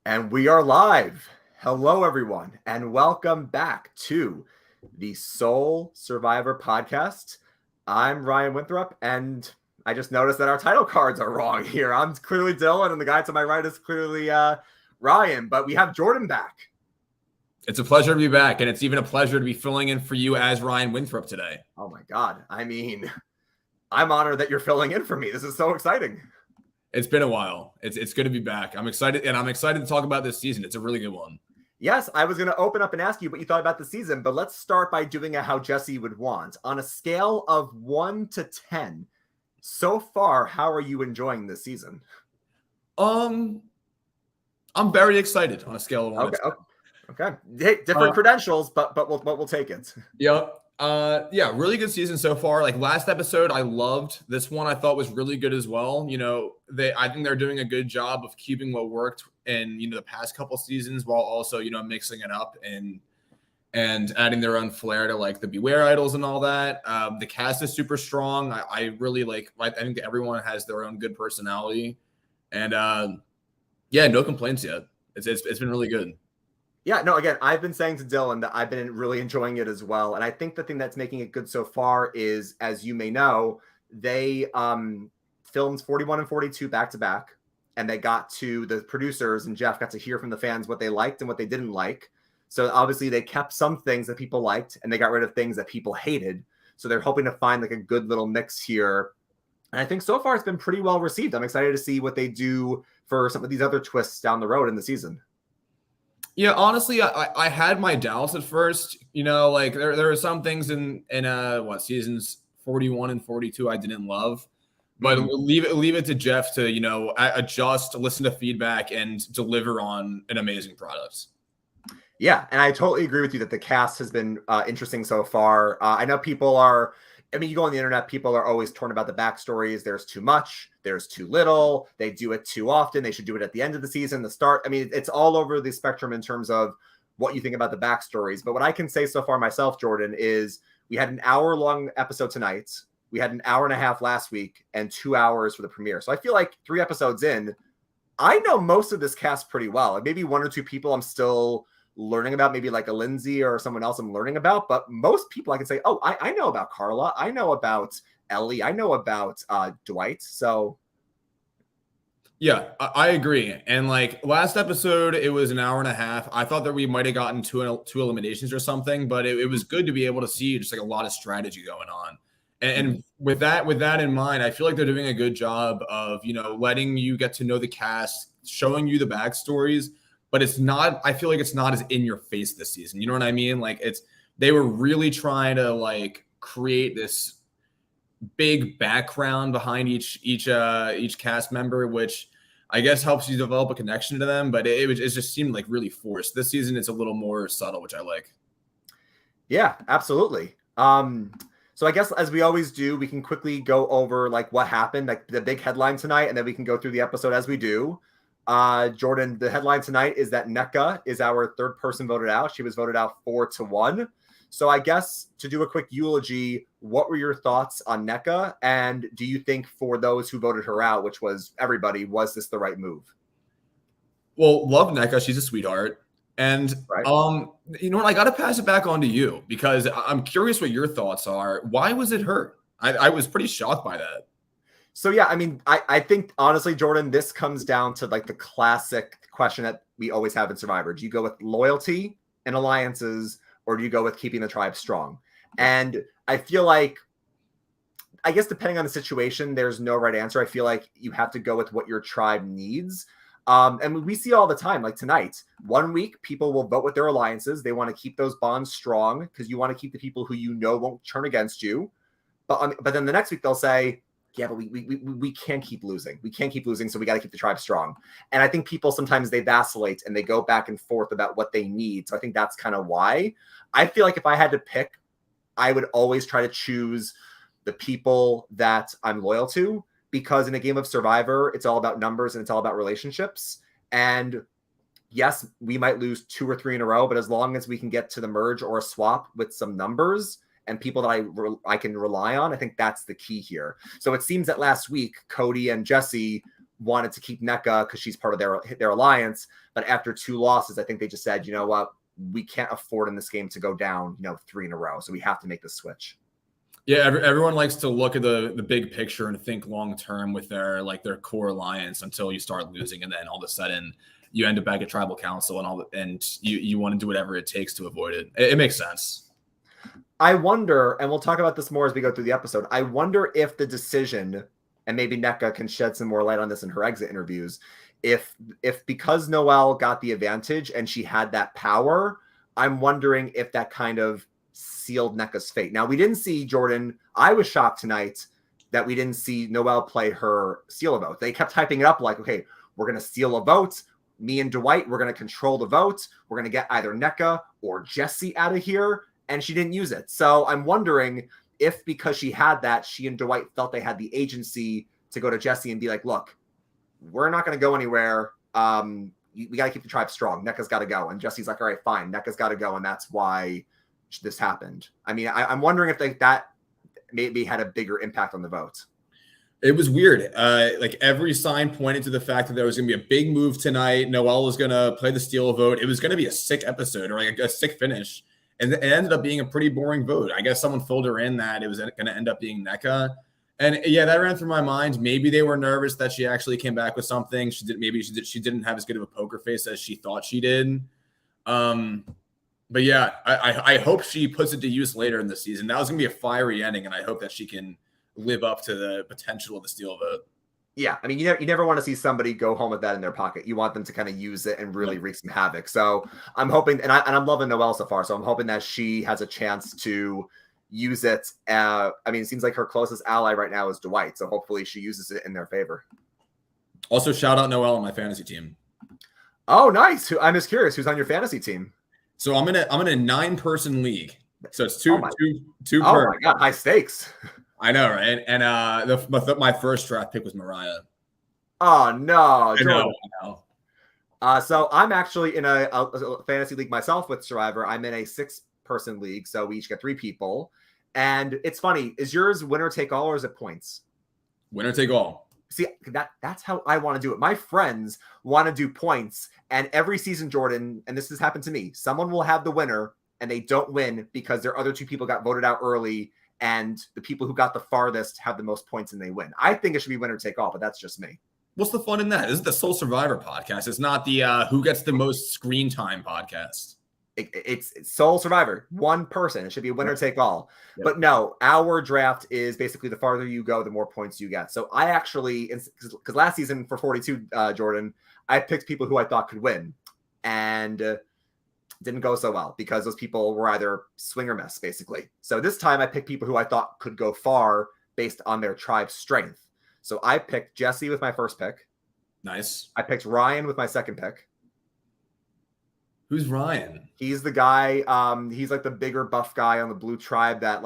And we are live. Hello, everyone, and welcome back to the Soul Survivor podcast. I'm Ryan Winthrop, and I just noticed that our title cards are wrong here. I'm clearly Dylan, and the guy to my right is clearly Ryan, but we have Jordan back. It's a pleasure to be back, and it's even a pleasure to be filling in for you as Ryan Winthrop today. Oh, my God. I mean, I'm honored that you're filling in for me. This is so exciting. It's been a while. It's good to be back. I'm excited, and I'm excited to talk about this season. It's a really good one. Yes, I was going to open up and ask you what you thought about the season, but let's start by doing it how Jesse would want. On a scale of 1 to 10, so far, how are you enjoying this season? I'm very excited on a scale of 1 to 10. Okay. Hey, different credentials, but we'll take it. Yep. Yeah, really good season so far. Like last episode, I loved. This one I thought was really good as well. I think they're doing a good job of keeping what worked in, the past couple seasons while also, mixing it up and adding their own flair to like the Beware idols and all that. The cast is super strong. I really I think everyone has their own good personality. And yeah, no complaints yet. It's been really good. Yeah, no, again, I've been saying to Dylan that I've been really enjoying it as well. And I think the thing that's making it good so far is, as you may know, they filmed 41 and 42 back to back. And they got to the producers and Jeff got to hear from the fans what they liked and what they didn't like. So obviously they kept some things that people liked and they got rid of things that people hated. So they're hoping to find like a good little mix here. And I think so far it's been pretty well received. I'm excited to see what they do for some of these other twists down the road in the season. Yeah, honestly, I had my doubts at first. There are some things in seasons 41 and 42 I didn't love, but leave it to Jeff to adjust, listen to feedback, and deliver on an amazing product. Yeah, and I totally agree with you that the cast has been interesting so far. I know people are. I mean, you go on the internet, people are always torn about the backstories. There's too much. There's too little. They do it too often. They should do it at the end of the season, the start. I mean, it's all over the spectrum in terms of what you think about the backstories. But what I can say so far myself, Jordan, is we had an hour-long episode tonight. We had an hour and a half last week and 2 hours for the premiere. So I feel like 3 episodes in, I know most of this cast pretty well. And maybe 1 or 2 people I'm still learning about, maybe like a Lindsay or someone else I'm learning about, but most people I can say, oh, I know about Carla, I know about Ellie, I know about Dwight. So yeah, I agree. And like last episode, it was an hour and a half. I thought that we might have gotten two eliminations or something, but it was good to be able to see just like a lot of strategy going on. And with that in mind, I feel like they're doing a good job of, letting you get to know the cast, showing you the backstories. But I feel like it's not as in your face this season. You know what I mean? Like they were really trying to like create this big background behind each cast member, which I guess helps you develop a connection to them. But it just seemed like really forced. This season it's a little more subtle, which I like. Yeah, absolutely. So I guess as we always do, we can quickly go over like what happened, like the big headline tonight, and then we can go through the episode as we do. Jordan, the headline tonight is that Nneka is our third person voted out. She was voted out 4-1. So I guess to do a quick eulogy, what were your thoughts on Nneka? And do you think for those who voted her out, which was everybody, was this the right move? Well, love Nneka. She's a sweetheart. And right. You know what? I got to pass it back on to you because I'm curious what your thoughts are. Why was it her? I was pretty shocked by that. So, yeah, I mean, I think, honestly, Jordan, this comes down to like the classic question that we always have in Survivor. Do you go with loyalty and alliances, or do you go with keeping the tribe strong? And I feel like, I guess depending on the situation, there's no right answer. I feel like you have to go with what your tribe needs. And we see all the time, like tonight, 1 week, people will vote with their alliances. They want to keep those bonds strong because you want to keep the people who you know won't turn against you. But then the next week they'll say, yeah, but we can't keep losing. We can't keep losing, so we got to keep the tribe strong. And I think people sometimes they vacillate and they go back and forth about what they need. So I think that's kind of why. I feel like if I had to pick, I would always try to choose the people that I'm loyal to, because in a game of Survivor, it's all about numbers and it's all about relationships. And yes, we might lose 2 or 3 in a row, but as long as we can get to the merge or a swap with some numbers and people that I can rely on, I think that's the key here. So it seems that last week, Cody and Jesse wanted to keep NECA because she's part of their alliance. But after 2 losses, I think they just said, you know what, we can't afford in this game to go down, 3 in a row. So we have to make the switch. Yeah, everyone likes to look at the big picture and think long term with their core alliance until you start losing, and then all of a sudden you end up back at tribal council and you want to do whatever it takes to avoid it. It makes sense. I wonder, and we'll talk about this more as we go through the episode, I wonder if the decision, and maybe NECA can shed some more light on this in her exit interviews, if because Noelle got the advantage and she had that power, I'm wondering if that kind of sealed NECA's fate. Now, we didn't see Jordan. I was shocked tonight that we didn't see Noelle play her steal a vote. They kept typing it up like, okay, we're going to steal a vote. Me and Dwight, we're going to control the vote. We're going to get either NECA or Jesse out of here. And she didn't use it. So I'm wondering if because she had that, she and Dwight felt they had the agency to go to Jesse and be like, look, we're not going to go anywhere. We got to keep the tribe strong. NECA's got to go. And Jesse's like, all right, fine. NECA's got to go. And that's why this happened. I mean, I'm wondering if that maybe had a bigger impact on the vote. It was weird. Like every sign pointed to the fact that there was going to be a big move tonight. Noelle was going to play the steal vote. It was going to be a sick episode or like a sick finish. And it ended up being a pretty boring vote. I guess someone filled her in that it was going to end up being NECA. And yeah, that ran through my mind. Maybe they were nervous that she actually came back with something. She didn't have as good of a poker face as she thought she did. But yeah, I hope she puts it to use later in the season. That was going to be a fiery ending, and I hope that she can live up to the potential of the steal vote. Yeah, I mean, you never want to see somebody go home with that in their pocket. You want them to kind of use it and really wreak some havoc. So I'm hoping, and I'm loving Noelle so far. So I'm hoping that she has a chance to use it. I mean, it seems like her closest ally right now is Dwight. So hopefully she uses it in their favor. Also, shout out Noelle on my fantasy team. Oh, nice. I'm just curious, who's on your fantasy team? So I'm in a 9-person league. So it's two per. Oh my God, high stakes. I know, right? And my first draft pick was Mariah. Oh no, I know. So I'm actually in a fantasy league myself with Survivor. I'm in a 6-person league, so we each get 3 people. And it's funny, is yours winner take all or is it points? Winner take all. See, that's how I want to do it. My friends want to do points, and every season, Jordan, and this has happened to me, someone will have the winner and they don't win because their other 2 people got voted out early. And the people who got the farthest have the most points and they win. I think it should be winner take all, but that's just me. What's the fun in that? This is the Soul Survivor podcast. It's not the who gets the most screen time podcast. It's Soul Survivor. One person. It should be winner take all. Yep. But no, our draft is basically the farther you go, the more points you get. So I actually, because last season for 42, Jordan, I picked people who I thought could win. And didn't go so well because those people were either swing or miss, basically. So this time I picked people who I thought could go far based on their tribe's strength. So I picked Jesse with my first pick. Nice. I picked Ryan with my second pick. Who's Ryan? He's the guy, he's like the bigger buff guy on the blue tribe that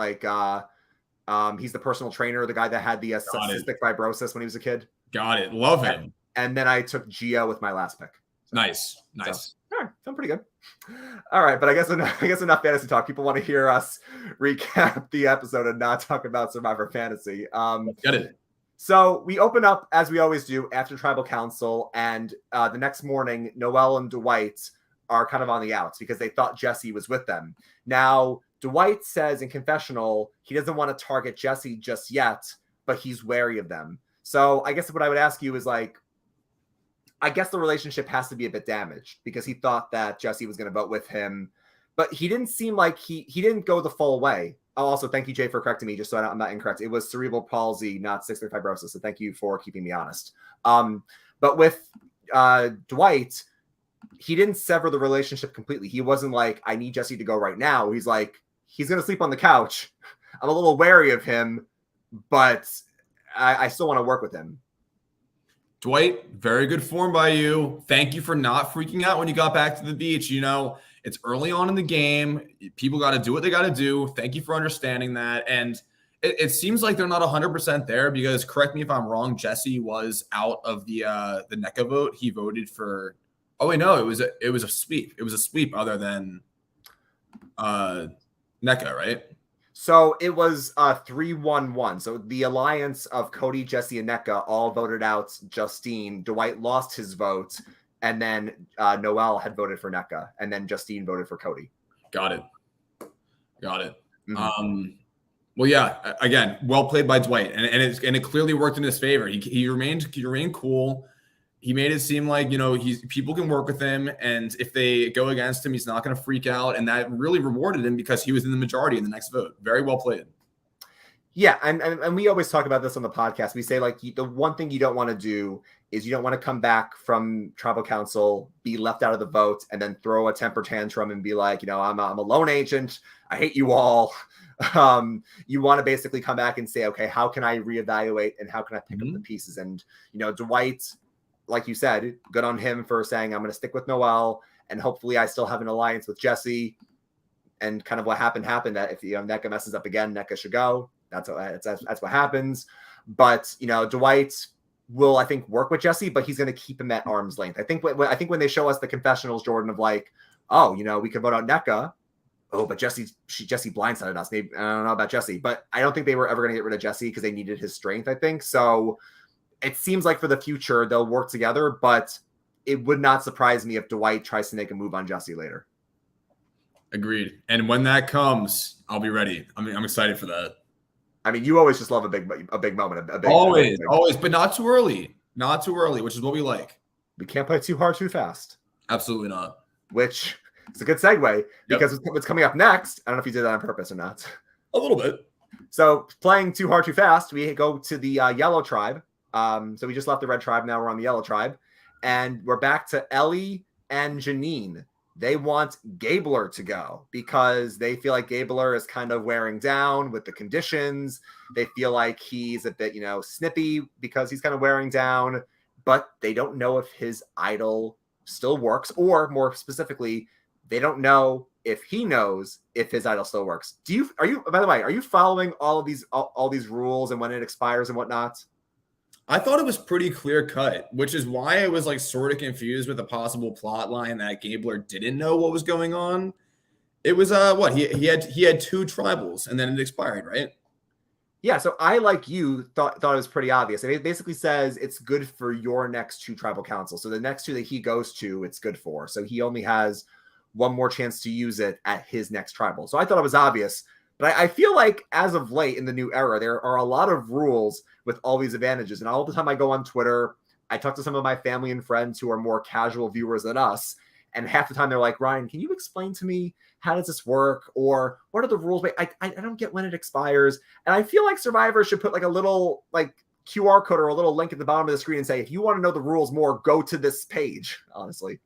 he's the personal trainer, the guy that had the cystic fibrosis when he was a kid. Got it. Love him. And then I took Gio with my last pick. So, nice. So, all right, feeling pretty good. All right, but I guess enough fantasy talk. People want to hear us recap the episode and not talk about Survivor Fantasy. Get it. So we open up, as we always do, after Tribal Council, and the next morning, Noelle and Dwight are kind of on the outs because they thought Jesse was with them. Now, Dwight says in confessional he doesn't want to target Jesse just yet, but he's wary of them. So I guess what I would ask you is I guess the relationship has to be a bit damaged because he thought that Jesse was going to vote with him, but he didn't seem like he didn't go the full way. Oh, also, thank you, Jay, for correcting me, just so I'm not incorrect. It was cerebral palsy, not cystic fibrosis. So thank you for keeping me honest. But with Dwight, he didn't sever the relationship completely. He wasn't like, I need Jesse to go right now. He's like, he's going to sleep on the couch. I'm a little wary of him, but I still want to work with him. Dwight, very good form by you. Thank you for not freaking out when you got back to the beach. It's early on in the game. People got to do what they got to do. Thank you for understanding that. And it seems like they're not 100% there because, correct me if I'm wrong, Jesse was out of the NECA vote. He voted for. Oh wait, no, it was a sweep. It was a sweep other than NECA, right? So it was 3-1-1. So the alliance of Cody, Jesse, and NECA all voted out Justine. Dwight lost his vote, and then Noel had voted for NECA, and then Justine voted for Cody. Got it. Mhm. Well, yeah. Again, well played by Dwight, and it clearly worked in his favor. He remained cool. He made it seem like, people can work with him, and if they go against him, he's not going to freak out, and that really rewarded him because he was in the majority in the next vote. Very well played. Yeah, and we always talk about this on the podcast. We say, like, the one thing you don't want to do is you don't want to come back from tribal council, be left out of the vote, and then throw a temper tantrum and be like, I'm a lone agent. I hate you all. You want to basically come back and say, okay, how can I reevaluate and how can I pick up the pieces? And, Dwight, like you said, good on him for saying, I'm going to stick with Noel, and hopefully I still have an alliance with Jesse. And kind of what happened, that if NECA messes up again, NECA should go. That's what happens. But Dwight will, I think, work with Jesse, but he's going to keep him at arm's length. I think when they show us the confessionals, Jordan, of like, oh, we could vote out NECA. Oh, but Jesse blindsided us. Maybe, I don't know about Jesse, but I don't think they were ever going to get rid of Jesse because they needed his strength, I think. So it seems like for the future they'll work together, but it would not surprise me if Dwight tries to make a move on Jesse later. Agreed. And when that comes, I'll be ready. I'm excited for that. I mean, you always just love a big moment. Always, but not too early. Not too early, which is what we like. We can't play too hard, too fast. Absolutely not. Which is a good segue because what's coming up next, I don't know if you did that on purpose or not. A little bit. So playing too hard, too fast, we go to the yellow tribe. So we just left the red tribe. Now we're on the yellow tribe. And we're back to Ellie and Janine. They want Gabler to go because they feel like Gabler is kind of wearing down with the conditions. They feel like he's a bit, snippy because he's kind of wearing down, but they don't know if his idol still works, or more specifically, they don't know if he knows if his idol still works. By the way, are you following all these rules and when it expires and whatnot? I thought it was pretty clear cut, which is why I was like sort of confused with the possible plot line that Gabler didn't know what was going on. It was he had two tribals and then it expired, right? Yeah, so I, like you, thought it was pretty obvious. It basically says it's good for your next two tribal councils. So the next two that he goes to, it's good for. So he only has one more chance to use it at his next tribal. So I thought it was obvious. But I feel like as of late in the new era, there are a lot of rules with all these advantages. And all the time I go on Twitter, I talk to some of my family and friends who are more casual viewers than us. And half the time they're like, Ryan, can you explain to me, how does this work? Or what are the rules? I don't get when it expires. And I feel like Survivor should put like a little like QR code or a little link at the bottom of the screen and say, if you want to know the rules more, go to this page, honestly.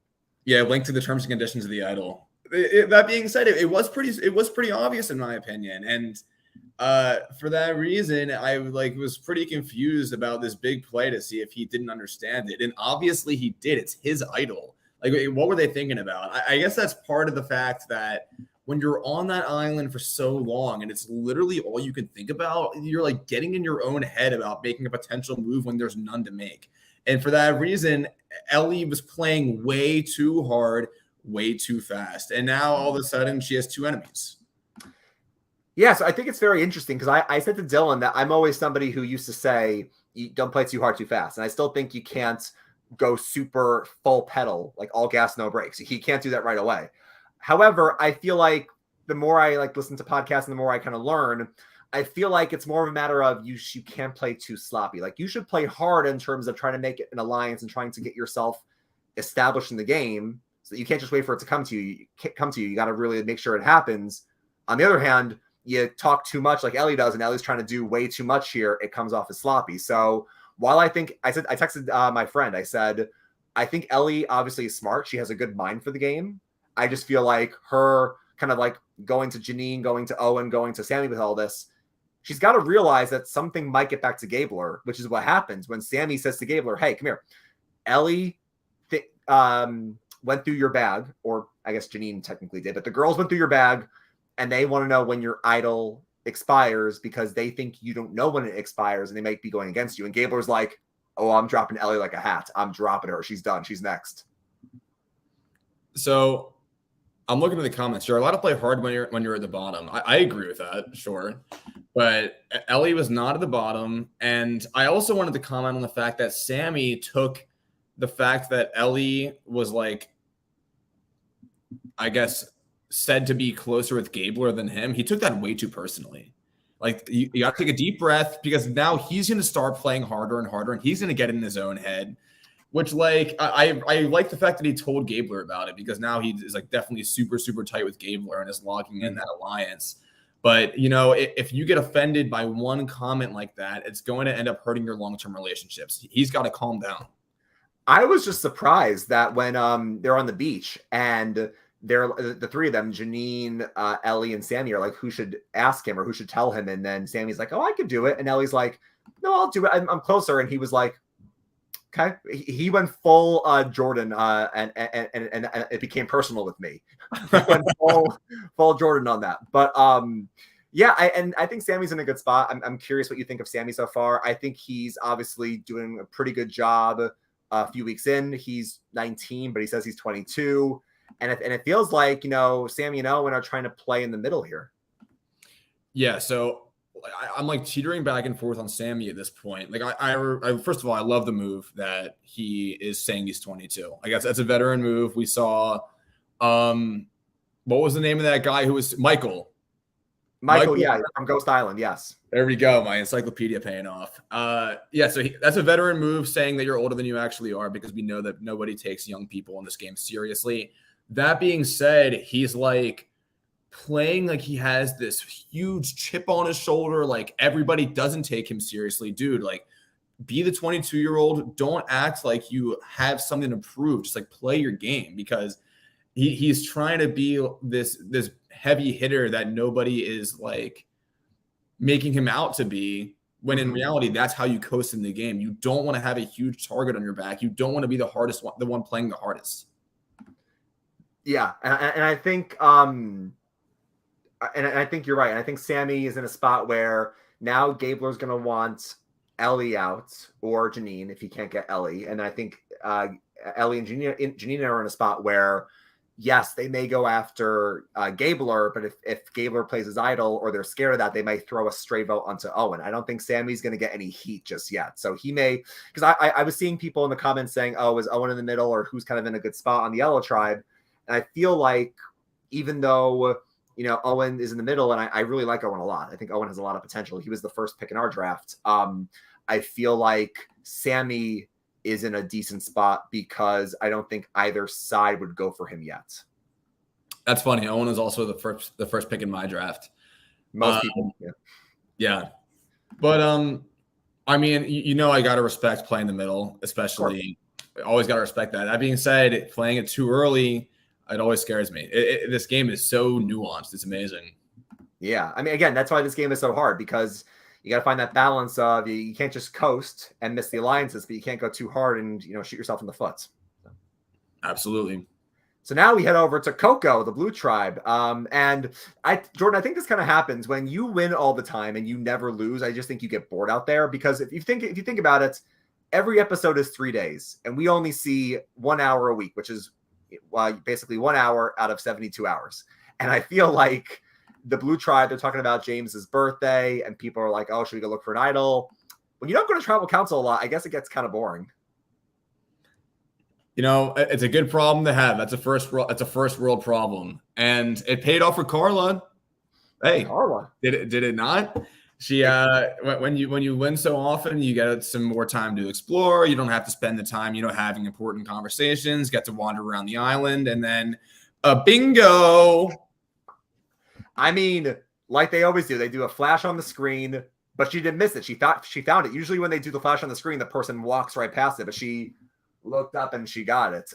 Yeah, link to the terms and conditions of the idol. That being said, it was pretty obvious in my opinion, and for that reason, I was pretty confused about this big play to see if he didn't understand it, and obviously he did. It's his idol. Like, what were they thinking about? I guess that's part of the fact that when you're on that island for so long and it's literally all you can think about, you're like getting in your own head about making a potential move when there's none to make. And for that reason, Ellie was playing way too hard, way too fast. And now all of a sudden she has two enemies. Yeah, so I think it's very interesting because I said to Dylan that I'm always somebody who used to say, you don't play too hard, too fast. And I still think you can't go super full pedal, like all gas, no brakes. He can't do that right away. However, I feel like the more I listen to podcasts and the more I kind of learn, I feel like it's more of a matter of you can't play too sloppy. Like, you should play hard in terms of trying to make it an alliance and trying to get yourself established in the game. So you can't just wait for it to come to you. You got to really make sure it happens. On the other hand, you talk too much like Ellie does, and Ellie's trying to do way too much here. It comes off as sloppy. So while I texted my friend, I said, I think Ellie obviously is smart. She has a good mind for the game. I just feel like her kind of like going to Janine, going to Owen, going to Sammy with all this, she's got to realize that something might get back to Gabler, which is what happens when Sammy says to Gabler, hey, come here. Ellie went through your bag, or I guess Janine technically did, but the girls went through your bag and they want to know when your idol expires because they think you don't know when it expires and they might be going against you. And Gabler's like, oh, I'm dropping Ellie like a hat. I'm dropping her. She's done. She's next. So I'm looking at the comments. You're allowed to play hard when you're at the bottom. I agree with that, sure. But Ellie was not at the bottom. And I also wanted to comment on the fact that Sammy took the fact that Ellie was like, I guess, said to be closer with Gabler than him. He took that way too personally. Like, you got to take a deep breath, because now he's going to start playing harder and harder, and he's going to get in his own head. Which, like, I like the fact that he told Gabler about it, because now he is like definitely super, super tight with Gabler and is locking in that alliance. But, you know, if you get offended by one comment like that, it's going to end up hurting your long-term relationships. He's got to calm down. I was just surprised that when they're on the beach and they're the three of them, Janine, Ellie, and Sammy, are like, who should ask him or who should tell him? And then Sammy's like, oh, I could do it. And Ellie's like, no, I'll do it. I'm closer. And he was like, okay. He went full Jordan, and it became personal with me. He went full Jordan on that. But yeah, I think Sammy's in a good spot. I'm curious what you think of Sammy so far. I think he's obviously doing a pretty good job. A few weeks in, he's 19, but he says he's 22. And it feels like, you know, Sammy and Owen are trying to play in the middle here. Yeah, so I'm like teetering back and forth on Sammy at this point. Like, I first of all, I love the move that he is saying he's 22. I guess that's a veteran move. We saw, what was the name of that guy who was Michael? Michael, yeah, from Ghost Island, yes. There we go. My encyclopedia paying off. Yeah, so that's a veteran move, saying that you're older than you actually are, because we know that nobody takes young people in this game seriously. That being said, he's like playing like he has this huge chip on his shoulder, like everybody doesn't take him seriously. Dude, like, be the 22-year-old. Don't act like you have something to prove. Just like play your game, because he's trying to be this heavy hitter that nobody is like making him out to be, when in reality, that's how you coast in the game. You don't want to have a huge target on your back. You don't want to be the one playing the hardest. Yeah, and I think and I think you're right. And I think Sammy is in a spot where now Gabler's going to want Ellie out, or Janine if he can't get Ellie. And I think Ellie and Janine are in a spot where, yes, they may go after Gabler, but if Gabler plays his idol, or they're scared of that, they might throw a stray vote onto Owen. I don't think Sammy's going to get any heat just yet. So he may, because I was seeing people in the comments saying, oh, is Owen in the middle, or who's kind of in a good spot on the Yellow Tribe? And I feel like, even though, you know, Owen is in the middle, and I really like Owen a lot. I think Owen has a lot of potential. He was the first pick in our draft. I feel like Sammy is in a decent spot, because I don't think either side would go for him yet. That's funny. Owen is also the first pick in my draft. Most people, yeah. But I mean, you know, I gotta respect playing the middle, especially. Always gotta respect that. That being said, playing it too early, it always scares me. This game is so nuanced. It's amazing. Yeah, I mean, again, that's why this game is so hard, because you got to find that balance of you can't just coast and miss the alliances, but you can't go too hard and, you know, shoot yourself in the foot. Absolutely. So now we head over to Coco, the Blue Tribe. And Jordan, I think this kind of happens when you win all the time and you never lose. I just think you get bored out there, because if you think about it, every episode is 3 days, and we only see 1 hour a week, which is basically 1 hour out of 72 hours. And I feel like the Blue Tribe, they're talking about James's birthday, and people are like, oh, should we go look for an idol? When you don't go to tribal council a lot, I guess it gets kind of boring. You know, it's a good problem to have. That's a first world problem. And it paid off for Carla. Hey, Carla. Did it not? She when you win so often, you get some more time to explore. You don't have to spend the time, you know, having important conversations, get to wander around the island, and then bingo. I mean, like they always do, they do a flash on the screen, but she didn't miss it. She thought she found it. Usually when they do the flash on the screen, the person walks right past it, but she looked up and she got it.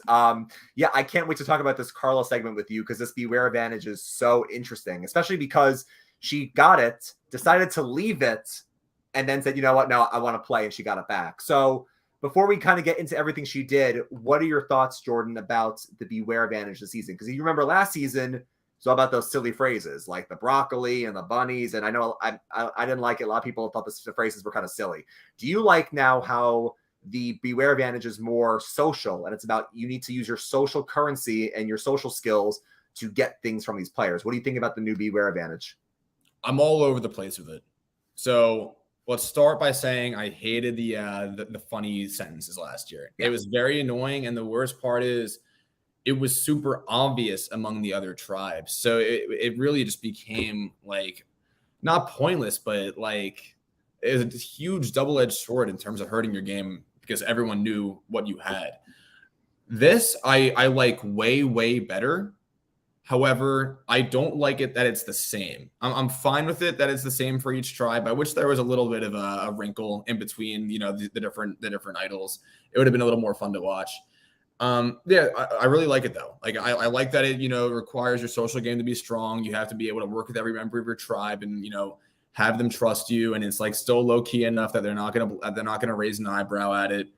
Yeah, I can't wait to talk about this Carla segment with you, because this Beware Advantage is so interesting, especially because she got it, decided to leave it, and then said, you know what, no, I want to play, and she got it back. So before we kind of get into everything she did, what are your thoughts, Jordan, about the Beware Advantage this season? Because you remember last season, it's all about those silly phrases like the broccoli and the bunnies. And I know I didn't like it. A lot of people thought the phrases were kind of silly. Do you like now how the Beware Advantage is more social, and it's about you need to use your social currency and your social skills to get things from these players. What do you think about the new Beware advantage? I'm all over the place with it. So let's start by saying I hated the funny sentences last year. Yeah. It was very annoying, and the worst part is it was super obvious among the other tribes. So it really just became like not pointless, but like it was a huge double-edged sword in terms of hurting your game because everyone knew what you had. This I like way better. However, I don't like it that it's the same. I'm fine with it that it's the same for each tribe. I wish there was a little bit of a wrinkle in between, the different idols. It would have been a little more fun to watch. Yeah, I really like it though. Like I like that it requires your social game to be strong. You have to be able to work with every member of your tribe and have them trust you. And it's like still low key enough that they're not gonna raise an eyebrow at it.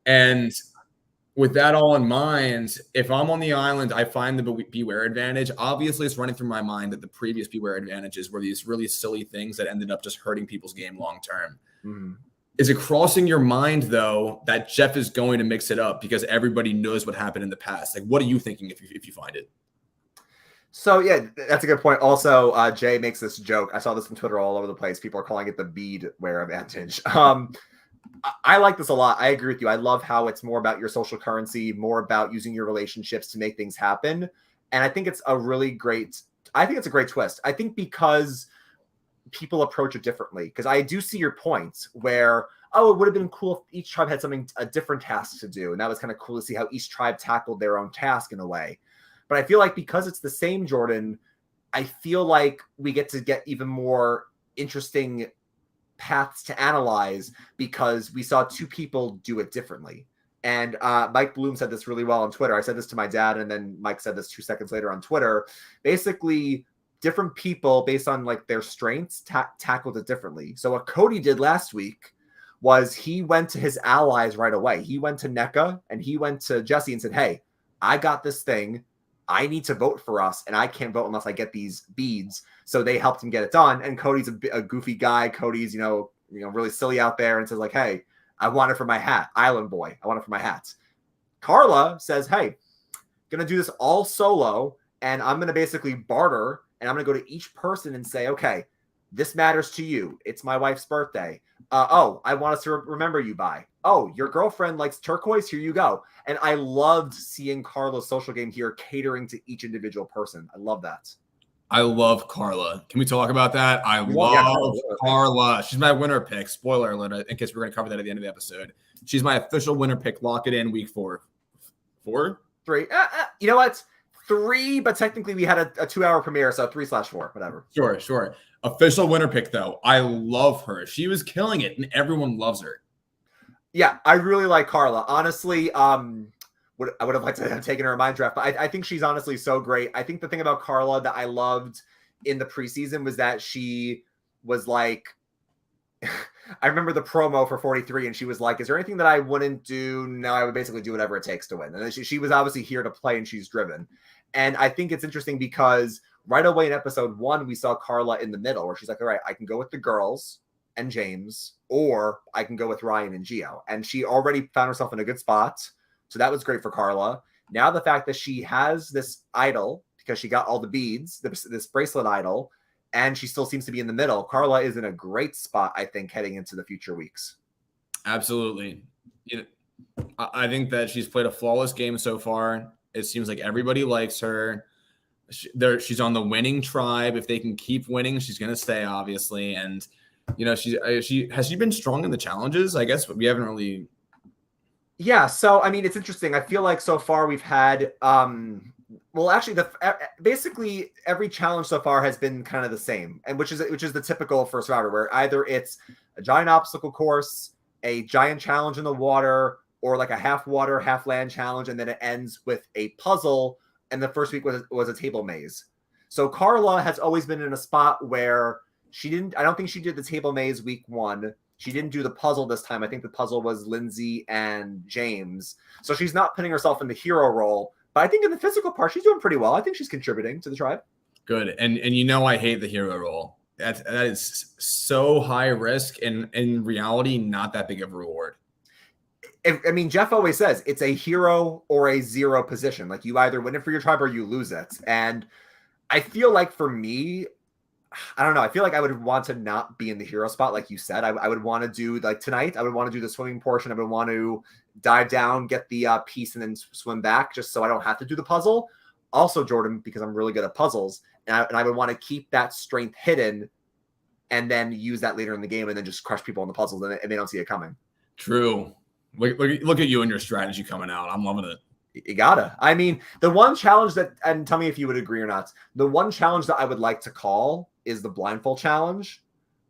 And with that all in mind, if I'm on the island, I find the Beware advantage. Obviously, it's running through my mind that the previous Beware advantages were these really silly things that ended up just hurting people's game long term. Mm-hmm. Is it crossing your mind, though, that Jeff is going to mix it up because everybody knows what happened in the past? Like, what are you thinking if you find it? So, yeah, that's a good point. Also, Jay makes this joke. I saw this on Twitter all over the place. People are calling it the bead wear advantage. I like this a lot. I agree with you. I love how it's more about your social currency, more about using your relationships to make things happen. And I think it's a great twist. I think because people approach it differently, because I do see your point where, it would have been cool if each tribe had a different task to do. And that was kind of cool to see how each tribe tackled their own task in a way. But I feel like because it's the same, Jordan, I feel like we get even more interesting paths to analyze because we saw two people do it differently. And Mike Bloom said this really well on Twitter. I said this to my dad, and then Mike said this 2 seconds later on Twitter. Basically, different people based on like their strengths tackled it differently. So what Cody did last week was he went to his allies right away. He went to NECA and he went to Jesse and said, "Hey, I got this thing. I need to vote for us, and I can't vote unless I get these beads." So they helped him get it done. And Cody's a goofy guy. Cody's, really silly out there and says like, "Hey, I want it for my hat. Island boy. I want it for my hat." Carla says, "Hey, going to do this all solo, and I'm going to basically barter, and I'm going to go to each person and say, okay, this matters to you. It's my wife's birthday. I want us to remember you by. Oh, your girlfriend likes turquoise. Here you go." And I loved seeing Carla's social game here catering to each individual person. I love that. I love Carla. Can we talk about that? I love Carla. She's my winner pick. Spoiler alert, in case we're going to cover that at the end of the episode. She's my official winner pick. Lock it in week 4. 4? 3. You know what? 3, but technically we had a 2-hour premiere, so 3/4, whatever. Sure. Official winner pick, though. I love her. She was killing it, and everyone loves her. Yeah, I really like Carla. Honestly, I would have liked to have taken her in my draft, but I think she's honestly so great. I think the thing about Carla that I loved in the preseason was that she was like, I remember the promo for 43, and she was like, "Is there anything that I wouldn't do? No, I would basically do whatever it takes to win." And then she was obviously here to play, and she's driven. And I think it's interesting because right away in episode 1, we saw Carla in the middle where she's like, "All right, I can go with the girls and James, or I can go with Ryan and Gio." And she already found herself in a good spot. So that was great for Carla. Now the fact that she has this idol because she got all the beads, this bracelet idol, and she still seems to be in the middle. Carla is in a great spot, I think, heading into the future weeks. Absolutely. I think that she's played a flawless game so far. It seems like everybody likes her. She's on the winning tribe. If they can keep winning, she's going to stay, obviously. And, has she been strong in the challenges? I guess we haven't really. Yeah. So, I mean, it's interesting. I feel like so far we've had, basically every challenge so far has been kind of the same, and which is the typical for Survivor, where either it's a giant obstacle course, a giant challenge in the water, or like a half water, half land challenge, and then it ends with a puzzle. And the first week was a table maze. So Carla has always been in a spot where I don't think she did the table maze week 1. She didn't do the puzzle this time. I think the puzzle was Lindsay and James. So she's not putting herself in the hero role. But I think in the physical part, she's doing pretty well. I think she's contributing to the tribe. Good. And I hate the hero role. That is so high risk and in reality, not that big of a reward. I mean, Jeff always says it's a hero or a zero position. Like, you either win it for your tribe or you lose it. And I feel like for me, I don't know. I feel like I would want to not be in the hero spot, like you said. I would want to do, like tonight, I would want to do the swimming portion. I would want to dive down, get the piece, and then swim back, just so I don't have to do the puzzle. Also, Jordan, because I'm really good at puzzles, and I would want to keep that strength hidden, and then use that later in the game, and then just crush people on the puzzles, and they don't see it coming. True. Look at you and your strategy coming out. I'm loving it. You gotta. I mean, the one challenge that, and tell me if you would agree or not, the one challenge that I would like to call is the blindfold challenge,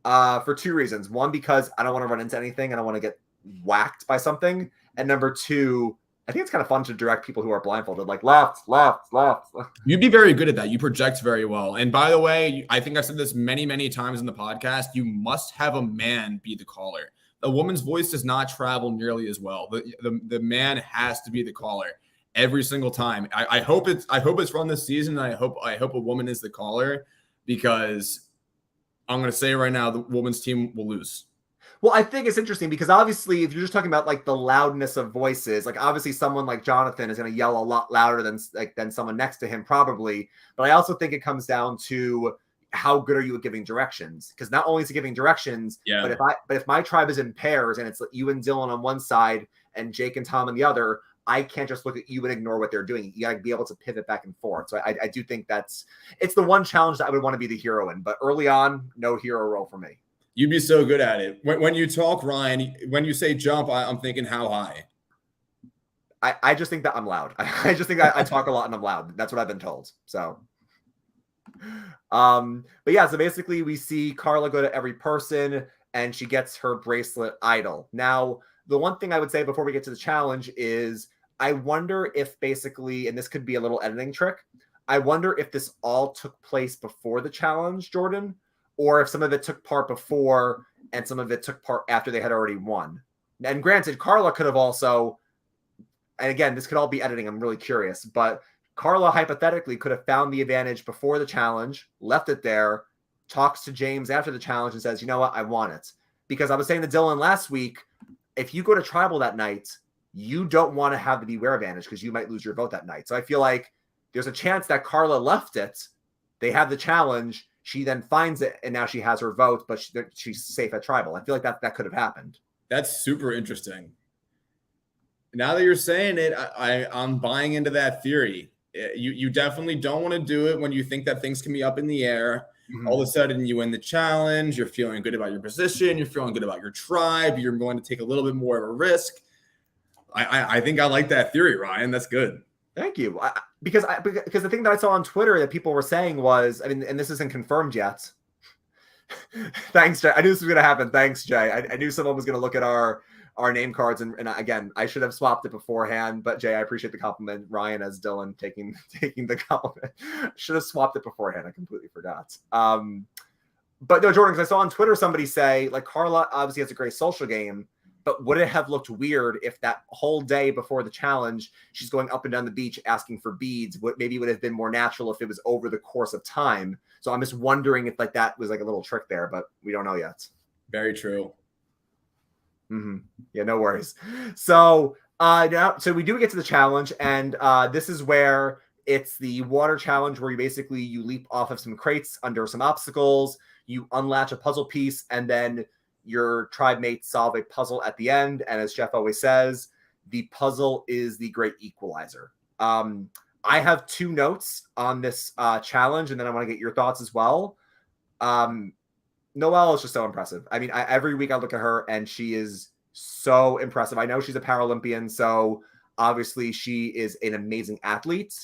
for two reasons. One, because I don't want to run into anything. I don't want to get whacked by something. And number two, I think it's kind of fun to direct people who are blindfolded, like left, left, left. You'd be very good at that. You project very well. And by the way, I think I've said this many, many times in the podcast. You must have a man be the caller. A woman's voice does not travel nearly as well. The man has to be the caller every single time. I hope it's run this season. And I hope a woman is the caller, because I'm going to say right now, the women's team will lose. Well, I think it's interesting because obviously, if you're just talking about like the loudness of voices, like obviously someone like Jonathan is going to yell a lot louder than someone next to him, probably. But I also think it comes down to how good are you at giving directions? Because not only is it giving directions, but if my tribe is in pairs and it's you and Dylan on one side and Jake and Tom on the other, I can't just look at you and ignore what they're doing. You got to be able to pivot back and forth. So I do think it's the one challenge that I would want to be the hero in. But early on, no hero role for me. You'd be so good at it. When you talk, Ryan, when you say jump, I'm thinking how high? I just think that I'm loud. I just think I talk a lot and I'm loud. That's what I've been told. So, but yeah, so basically we see Carla go to every person and she gets her bracelet idol. Now, the one thing I would say before we get to the challenge is I wonder if basically, and this could be a little editing trick, I wonder if this all took place before the challenge, Jordan, or if some of it took part before and some of it took part after they had already won. And granted, Carla could have also, and again, this could all be editing, I'm really curious, but Carla hypothetically could have found the advantage before the challenge, left it there, talks to James after the challenge and says, you know what, I want it. Because I was saying to Dylan last week, if you go to tribal that night, you don't want to have the beware advantage because you might lose your vote that night. So I feel like there's a chance that Carla left it. They have the challenge. She then finds it, and now she has her vote, but she's safe at tribal. I feel like that could have happened. That's super interesting. Now that you're saying it, I'm buying into that theory. You definitely don't want to do it when you think that things can be up in the air. Mm-hmm. All of a sudden, you win the challenge. You're feeling good about your position. You're feeling good about your tribe. You're going to take a little bit more of a risk. I think I like that theory, Ryan. That's good. Thank you. Because the thing that I saw on Twitter that people were saying was, I mean, and this isn't confirmed yet. Thanks, Jay. I knew this was going to happen. Thanks, Jay. I knew someone was going to look at our name cards, and again, I should have swapped it beforehand. But Jay, I appreciate the compliment. Ryan as Dylan taking the compliment. Should have swapped it beforehand. I completely forgot. But no, Jordan, because I saw on Twitter somebody say like Carla obviously has a great social game. But would it have looked weird if that whole day before the challenge, she's going up and down the beach asking for beads? Maybe it would have been more natural if it was over the course of time. So I'm just wondering if like that was like a little trick there, but we don't know yet. Very true. Mm-hmm. Yeah, no worries. So so we do get to the challenge, and this is where it's the water challenge where you leap off of some crates under some obstacles, you unlatch a puzzle piece, and then your tribe mates solve a puzzle at the end. And as Jeff always says, the puzzle is the great equalizer. I have two notes on this challenge, and then I want to get your thoughts as well. Noelle is just so impressive. I mean, every week I look at her and she is so impressive. I know she's a Paralympian, so obviously she is an amazing athlete.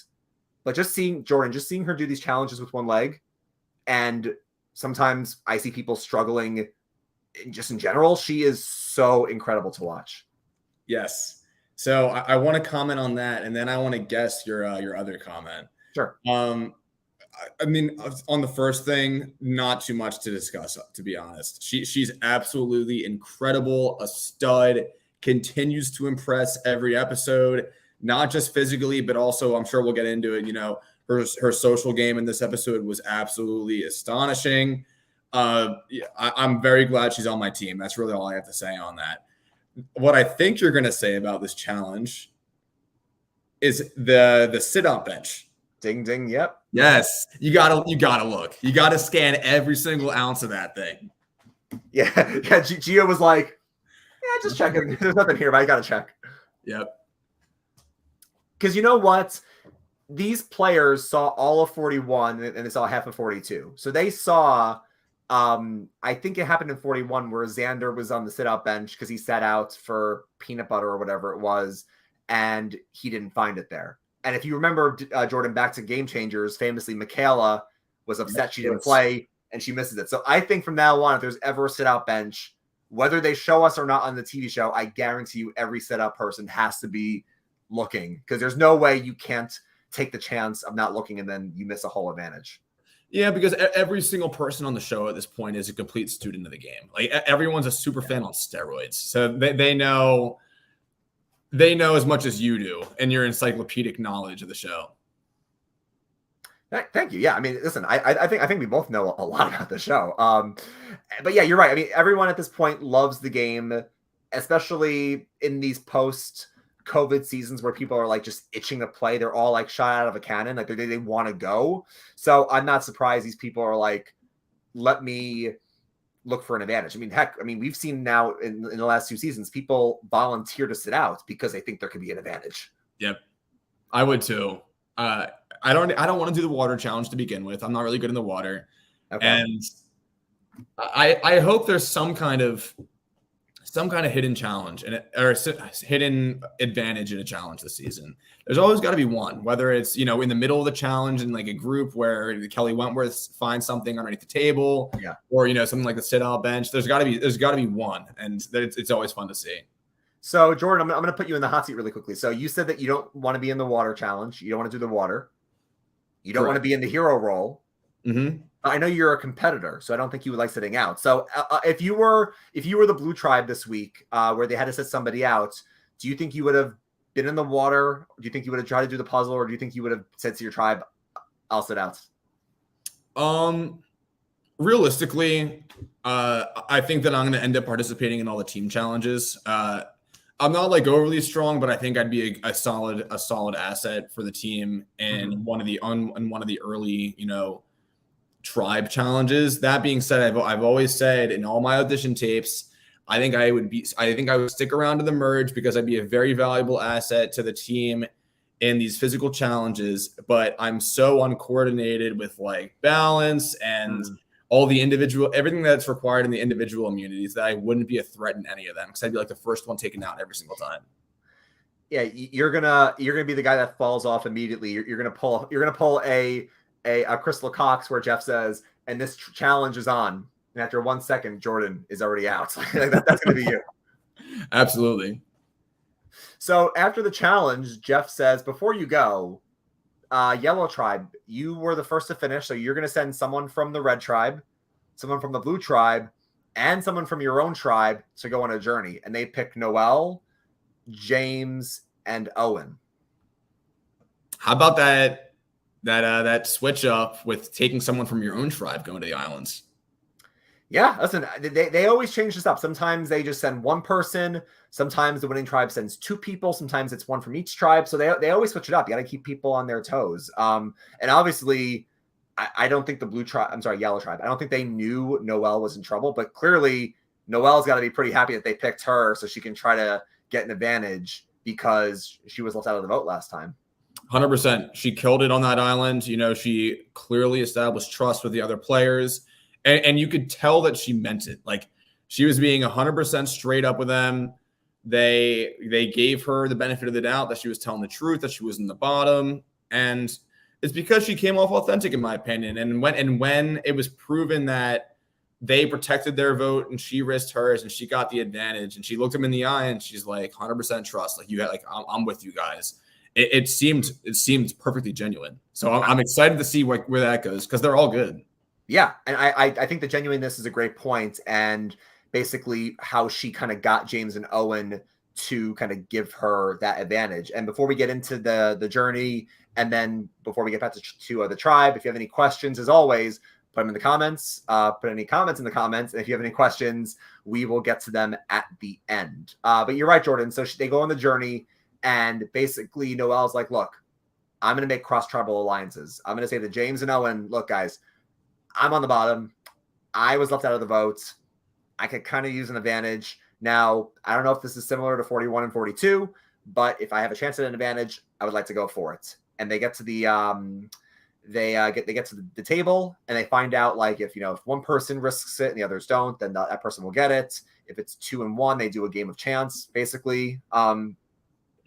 But just seeing her do these challenges with one leg, and sometimes I see people struggling just in general, she is so incredible to watch. Yes. So I want to comment on that, and then I want to guess your other comment. Sure. I mean, on the first thing, not too much to discuss, to be honest. She's absolutely incredible, a stud, continues to impress every episode, not just physically, but also, I'm sure we'll get into it, you know, her social game in this episode was absolutely astonishing. I'm very glad she's on my team. That's really all I have to say on that. what I think you're going to say about this challenge is the sit-up bench. Ding, ding. Yep. Yes, you gotta look. You gotta scan every single ounce of that thing. Yeah. Gio was like, yeah, just checking. There's nothing here, but I gotta check. Yep. Because you know what? These players saw all of 41 and they saw half of 42. So they saw, I think it happened in 41 where Xander was on the sit-out bench because he sat out for peanut butter or whatever it was, and he didn't find it there. And if you remember, Jordan, back to Game Changers, famously, Michaela was upset she didn't play and she misses it. So I think from now on, if there's ever a sit-out bench, whether they show us or not on the TV show, I guarantee you every sit-out person has to be looking, because there's no way you can't take the chance of not looking and then you miss a whole advantage. Yeah, because every single person on the show at this point is a complete student of the game. Like everyone's a super fan on steroids. So they know as much as you do in your encyclopedic knowledge of the show. Thank you. Yeah, I mean, listen, I think we both know a lot about the show. But yeah, you're right. I mean, everyone at this point loves the game, especially in these post-COVID seasons where people are like just itching to play. They're all like shot out of a cannon, like they want to go. So I'm not surprised these people are like, let me look for an advantage. I mean, heck, we've seen now in the last 2 seasons, people volunteer to sit out because they think there could be an advantage. Yep, I would too. I don't want to do the water challenge to begin with. I'm not really good in the water. Okay. And I hope there's some kind of hidden challenge or hidden advantage in a challenge this season. There's always got to be one, whether it's, in the middle of the challenge in like a group where Kelly Wentworth finds something underneath the table, or, something like the sit-out bench. There's got to be one, and it's always fun to see. So Jordan, I'm going to put you in the hot seat really quickly. So you said that you don't want to be in the water challenge. You don't want to do the water. You don't want to be in the hero role. Mm-hmm. I know you're a competitor, so I don't think you would like sitting out. So if you were the Blue Tribe this week, where they had to sit somebody out, do you think you would have been in the water? Do you think you would have tried to do the puzzle, or do you think you would have said to your tribe, "I'll sit out"? Realistically, I think that I'm going to end up participating in all the team challenges. I'm not like overly strong, but I think I'd be a solid asset for the team in one of the early, tribe challenges. That being said, I've always said in all my audition tapes, I think I would stick around to the merge because I'd be a very valuable asset to the team in these physical challenges. But I'm so uncoordinated with like balance and all the everything that's required in the individual immunities that I wouldn't be a threat in any of them, because I'd be like the first one taken out every single time. Yeah, you're gonna be the guy that falls off immediately. You're gonna pull a Crystal Cox where Jeff says, and this challenge is on, and after 1 second, Jordan is already out. That's gonna be you. Absolutely. So after the challenge, Jeff says, before you go, Yellow Tribe, you were the first to finish, so you're going to send someone from the Red Tribe, someone from the Blue Tribe, and someone from your own tribe to go on a journey. And they pick Noel, James, and Owen. How about that switch up with taking someone from your own tribe going to the islands? Yeah, listen, they always change this up. Sometimes they just send one person. Sometimes the winning tribe sends 2 people. Sometimes it's one from each tribe. So they always switch it up. You got to keep people on their toes. And obviously, I don't think Yellow Tribe, I don't think they knew Noelle was in trouble. But clearly, Noelle's got to be pretty happy that they picked her so she can try to get an advantage because she was left out of the vote last time. 100%. She killed it on that island. She clearly established trust with the other players. And you could tell that she meant it. Like, she was being 100% straight up with them. They gave her the benefit of the doubt that she was telling the truth, that she was in the bottom. And it's because she came off authentic, in my opinion. And when it was proven that they protected their vote and she risked hers and she got the advantage, and she looked them in the eye and she's like, 100% trust. Like, I'm with you guys. It seemed perfectly genuine. So I'm excited to see where that goes, because they're all good. Yeah, and I think the genuineness is a great point, and basically how she kind of got James and Owen to kind of give her that advantage. And before we get into the journey, and then before we get back to the tribe, if you have any questions, as always, put them in the comments. Put any comments in the comments. And if you have any questions, we will get to them at the end. But you're right, Jordan. So they go on the journey, and basically Noelle's like, look, I'm going to make cross-tribal alliances. I'm going to say to James and Owen, look, guys, I'm on the bottom. I was left out of the vote. I could kind of use an advantage. Now, I don't know if this is similar to 41 and 42, but if I have a chance at an advantage, I would like to go for it. And they get to the get to the table, and they find out, like, if one person risks it and the others don't, then that person will get it. If it's 2 and 1, they do a game of chance, basically. And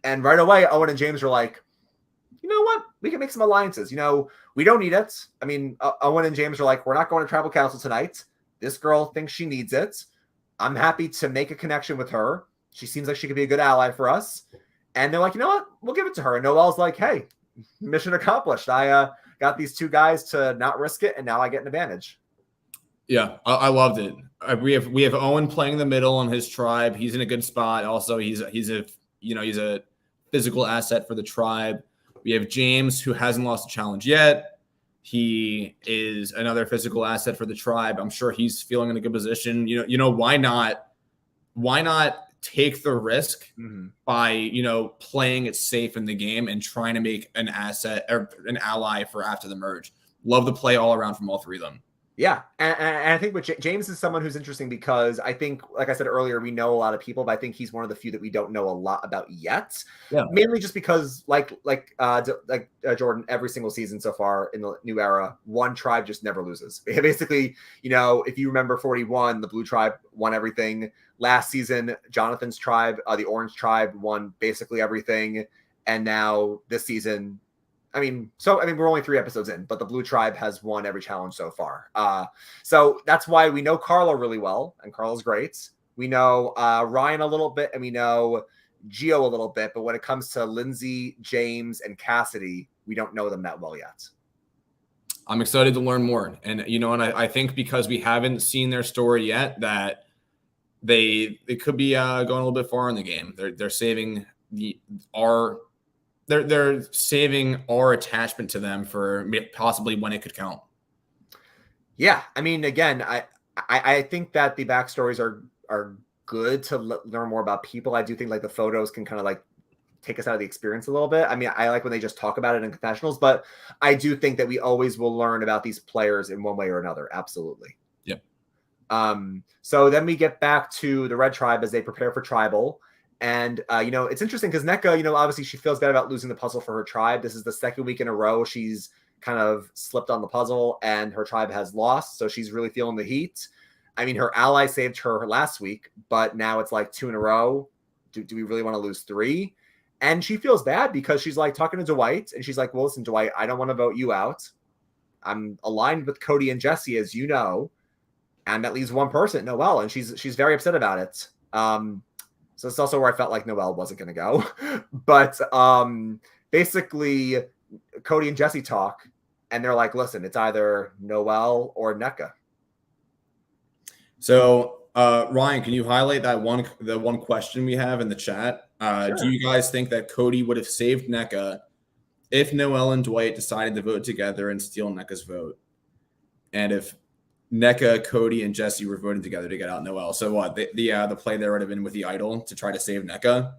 right away, Owen and James are like, you know what? We can make some alliances. We don't need it. I mean, Owen and James are like, we're not going to tribal council tonight. This girl thinks she needs it. I'm happy to make a connection with her. She seems like she could be a good ally for us. And they're like, you know what? We'll give it to her. And Noelle's like, hey, mission accomplished. I got these 2 guys to not risk it, and now I get an advantage. Yeah, I loved it. We have Owen playing the middle on his tribe. He's in a good spot. Also, he's a physical asset for the tribe. We have James, who hasn't lost a challenge yet. He is another physical asset for the tribe. I'm sure he's feeling in a good position. Why not take the risk by playing it safe in the game and trying to make an asset or an ally for after the merge. Love the play all around from all 3 of them. Yeah, and I think with James is someone who's interesting because I think, like I said earlier, we know a lot of people, but I think he's one of the few that we don't know a lot about yet. Yeah. Mainly just because, like Jordan, every single season so far in the new era, one tribe just never loses. Basically, if you remember 41, the blue tribe won everything. Last season, Jonathan's tribe, the orange tribe, won basically everything, and now this season. We're only 3 episodes in, but the Blue Tribe has won every challenge so far. So that's why we know Carla really well, and Carla's great. We know Ryan a little bit, and we know Gio a little bit, but when it comes to Lindsay, James, and Cassidy, we don't know them that well yet. I'm excited to learn more. And, I think because we haven't seen their story yet, that they could be going a little bit far in the game. They're saving They're saving our attachment to them for possibly when it could count. Yeah, again, I think that the backstories are good to learn more about people. I do think the photos can kind of take us out of the experience a little bit. I like when they just talk about it in confessionals, but I do think that we always will learn about these players in one way or another. Absolutely. Yep. So then we get back to the Red Tribe as they prepare for tribal. And, it's interesting because NECA, obviously she feels bad about losing the puzzle for her tribe. This is the 2nd week in a row she's kind of slipped on the puzzle and her tribe has lost. So she's really feeling the heat. Her ally saved her last week, but now it's 2 in a row. Do we really want to lose 3? And she feels bad because she's talking to Dwight, and she's like, well, listen, Dwight, I don't want to vote you out. I'm aligned with Cody and Jesse, as you know. And that leaves one person, Noelle, and she's very upset about it. So it's also where I felt like Noelle wasn't going to go. But basically, Cody and Jesse talk, and they're like, listen, it's either Noelle or NECA. So, Ryan, can you highlight the one question we have in the chat? Sure. Do you guys think that Cody would have saved NECA if Noelle and Dwight decided to vote together and steal NECA's vote? And if NECA, Cody, and Jesse were voting together to get out Noelle. So what? The play there would have been with the idol to try to save NECA.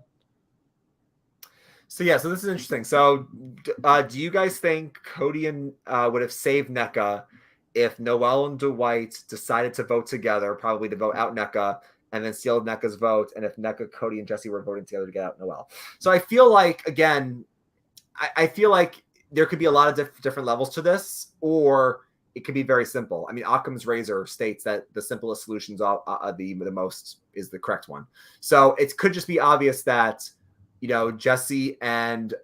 So this is interesting. So do you guys think Cody and would have saved NECA if Noelle and Dwight decided to vote together, probably to vote out NECA, and then steal NECA's vote, and if NECA, Cody, and Jesse were voting together to get out Noelle? So I feel like, again, I feel like there could be a lot of different levels to this, or it could be very simple. Occam's razor states that the simplest solutions are the most is the correct one. So it could just be obvious that, Jesse and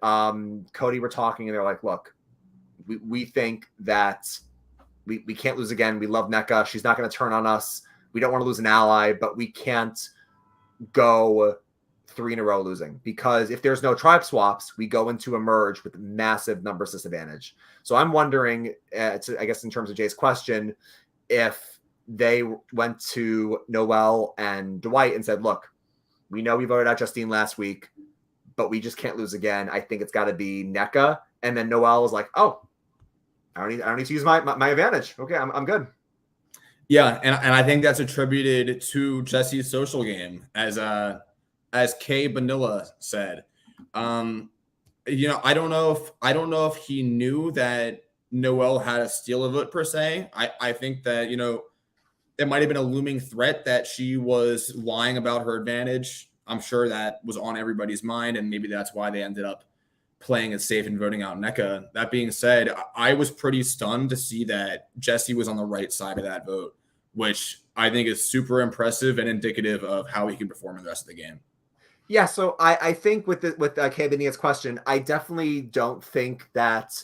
Cody were talking, and they're like, look, we think that we can't lose again. We love NECA. She's not going to turn on us. We don't want to lose an ally, but we can't go 3 in a row losing, because if there's no tribe swaps, we go into a merge with massive numbers disadvantage. So I'm wondering, I guess in terms of Jay's question, if they went to Noelle and Dwight and said, look, we know we voted out Justine last week, but we just can't lose again. I think it's got to be NECA. And then Noelle was like, oh, I don't need to use my advantage. Okay, I'm good. Yeah, and I think that's attributed to Jesse's social game, as Kay Vanilla said. I don't know if he knew that Noelle had a steal a vote per se. I think that it might have been a looming threat that she was lying about her advantage. I'm sure that was on everybody's mind, and maybe that's why they ended up playing it safe and voting out NECA. That being said, I was pretty stunned to see that Jesse was on the right side of that vote, which I think is super impressive and indicative of how he can perform in the rest of the game. Yeah, so I think with Kebania's question, I definitely don't think that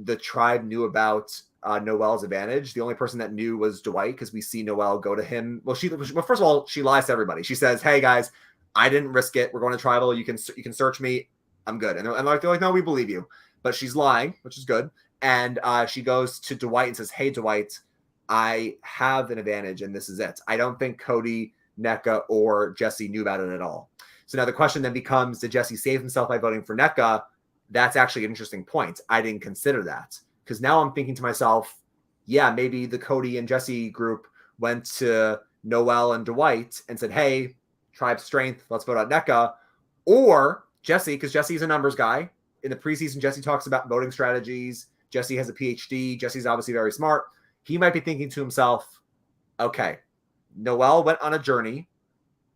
the tribe knew about Noelle's advantage. The only person that knew was Dwight, because we see Noelle go to him. Well, first of all, she lies to everybody. She says, "Hey guys, I didn't risk it. We're going to tribal. You can search me. I'm good." And they're like, "No, we believe you." But she's lying, which is good. And she goes to Dwight and says, "Hey Dwight, I have an advantage, and this is it." I don't think Cody, NECA, or Jesse knew about it at all. So now the question then becomes, did Jesse save himself by voting for NECA? That's actually an interesting point. I didn't consider that, because now I'm thinking to myself, yeah, maybe the Cody and Jesse group went to Noelle and Dwight and said, "Hey, tribe strength, let's vote out NECA." Or Jesse, because Jesse's a numbers guy. In the preseason, Jesse talks about voting strategies. Jesse has a PhD. Jesse's obviously very smart. He might be thinking to himself, okay, Noelle went on a journey.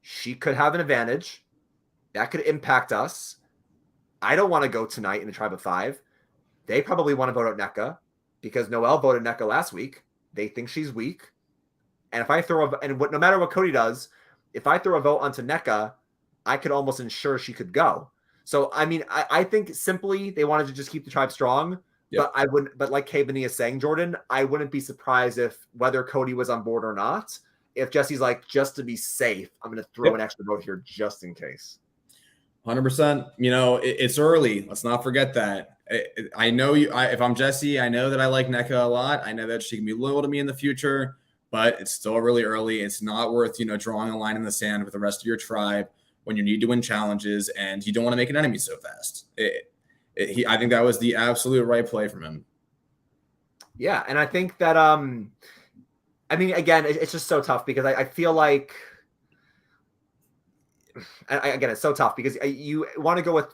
She could have an advantage. That could impact us. I don't want to go tonight in the tribe of 5. They probably want to vote out NECA because Noelle voted NECA last week. They think she's weak. And if I no matter what Cody does, if I throw a vote onto NECA, I could almost ensure she could go. So, I mean, I think simply they wanted to just keep the tribe strong. Yep. But like Kavani is saying, Jordan, I wouldn't be surprised if whether Cody was on board or not, if Jesse's like, just to be safe, I'm going to throw an extra vote here just in case. 100%. It's early. Let's not forget that. I know if I'm Jesse, I know that I like NECA a lot. I know that she can be loyal to me in the future, but it's still really early. It's not worth, drawing a line in the sand with the rest of your tribe when you need to win challenges and you don't want to make an enemy so fast. I think that was the absolute right play from him. Yeah, and I think that again, it's just so tough because I feel like again, it's so tough because you want to go with